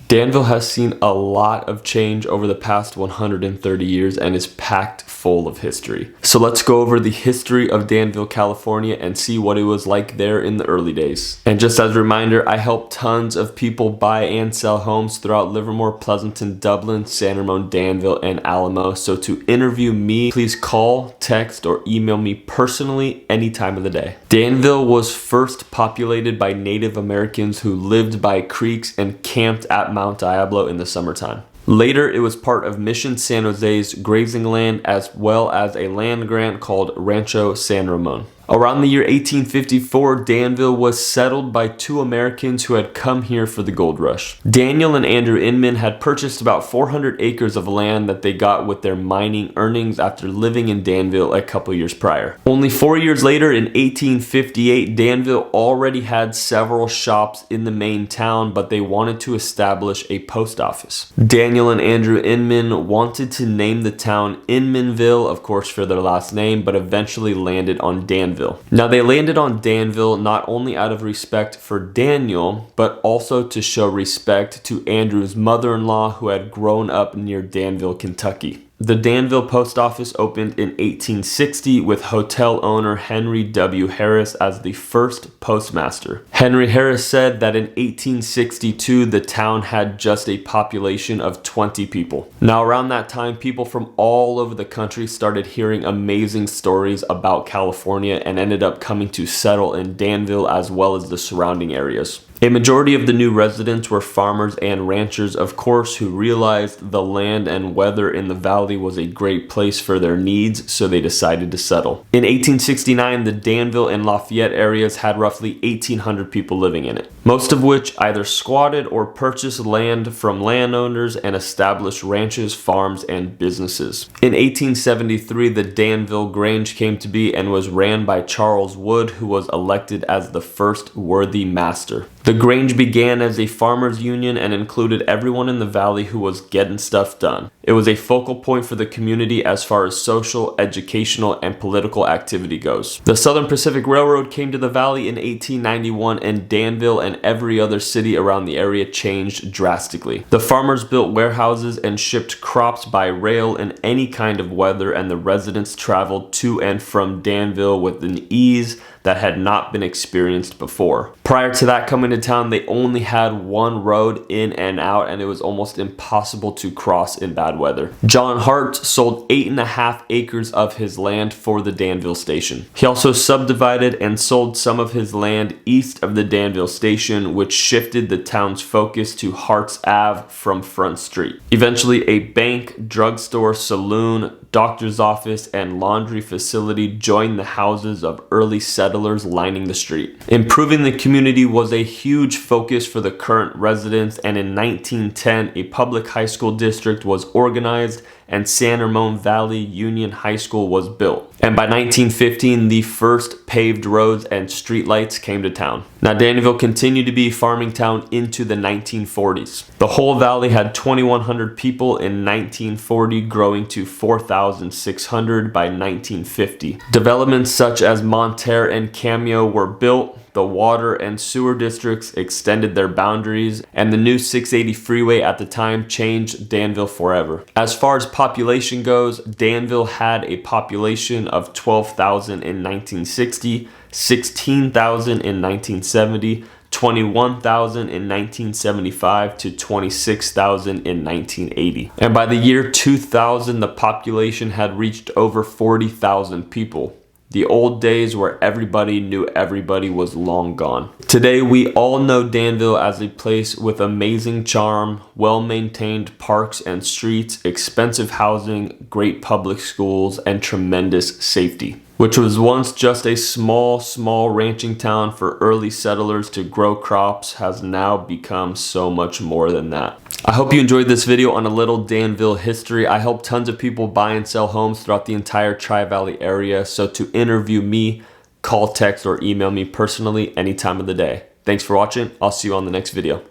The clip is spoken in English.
Danville has seen a lot of change over the past 130 years and is packed full of history. So let's go over the history of Danville, California and see what it was like there in the early days. And just as a reminder, I help tons of people buy and sell homes throughout Livermore, Pleasanton, Dublin, San Ramon, Danville, and Alamo. So to interview me, please call, text, or email me personally any time of the day. Danville was first populated by Native Americans who lived by creeks and camped at Mount Diablo in the summertime. Later, it was part of Mission San Jose's grazing land as well as a land grant called Rancho San Ramon. Around the year 1854, Danville was settled by two Americans who had come here for the gold rush. Daniel and Andrew Inman had purchased about 400 acres of land that they got with their mining earnings after living in Danville a couple years prior. Only 4 years later, in 1858, Danville already had several shops in the main town, but they wanted to establish a post office. Daniel and Andrew Inman wanted to name the town Inmanville, of course for their last name, but eventually landed on Danville. Now they landed on Danville not only out of respect for Daniel, but also to show respect to Andrew's mother-in-law who had grown up near Danville, Kentucky. The Danville post office opened in 1860 with hotel owner Henry W. Harris as the first postmaster. Henry Harris said that in 1862 the town had just a population of 20 people. Now around that time, people from all over the country started hearing amazing stories about California and ended up coming to settle in Danville as well as the surrounding areas. A majority of the new residents were farmers and ranchers, of course, who realized the land and weather in the valley was a great place for their needs, so they decided to settle. In 1869, the Danville and Lafayette areas had roughly 1,800 people living in it, most of which either squatted or purchased land from landowners and established ranches, farms, and businesses. In 1873, the Danville Grange came to be and was ran by Charles Wood, who was elected as the first worthy master. The Grange began as a farmers' union and included everyone in the valley who was getting stuff done. It was a focal point for the community as far as social, educational, and political activity goes. The Southern Pacific Railroad came to the valley in 1891 and Danville and every other city around the area changed drastically. The farmers built warehouses and shipped crops by rail in any kind of weather, and the residents traveled to and from Danville with an ease that had not been experienced before. Prior to that coming to town, they only had one road in and out, and it was almost impossible to cross in bad weather. John Hart sold 8.5 acres of his land for the Danville station. He also subdivided and sold some of his land east of the Danville station, which shifted the town's focus to Hart's Ave from Front Street. Eventually, a bank, drugstore, saloon, doctor's office, and laundry facility joined the houses of early settlers lining the street. Improving the community was a huge focus for the current residents, and in 1910 a public high school district was organized and San Ramon Valley Union High School was built. And by 1915, the first paved roads and streetlights came to town. Now Danville continued to be a farming town into the 1940s. The whole valley had 2,100 people in 1940, growing to 4,600 by 1950. Developments such as Monterey and Cameo were built. The water and sewer districts extended their boundaries, and the new 680 freeway at the time changed Danville forever. As far as population goes, Danville had a population of 12,000 in 1960, 16,000 in 1970, 21,000 in 1975 to 26,000 in 1980. And by the year 2000, the population had reached over 40,000 people. The old days where everybody knew everybody was long gone. Today, we all know Danville as a place with amazing charm, well-maintained parks and streets, expensive housing, great public schools, and tremendous safety. Which was once just a small ranching town for early settlers to grow crops, has now become so much more than that. I hope you enjoyed this video on a little Danville history. I help tons of people buy and sell homes throughout the entire Tri-Valley area. So to interview me, call, text, or email me personally any time of the day. Thanks for watching. I'll see you on the next video.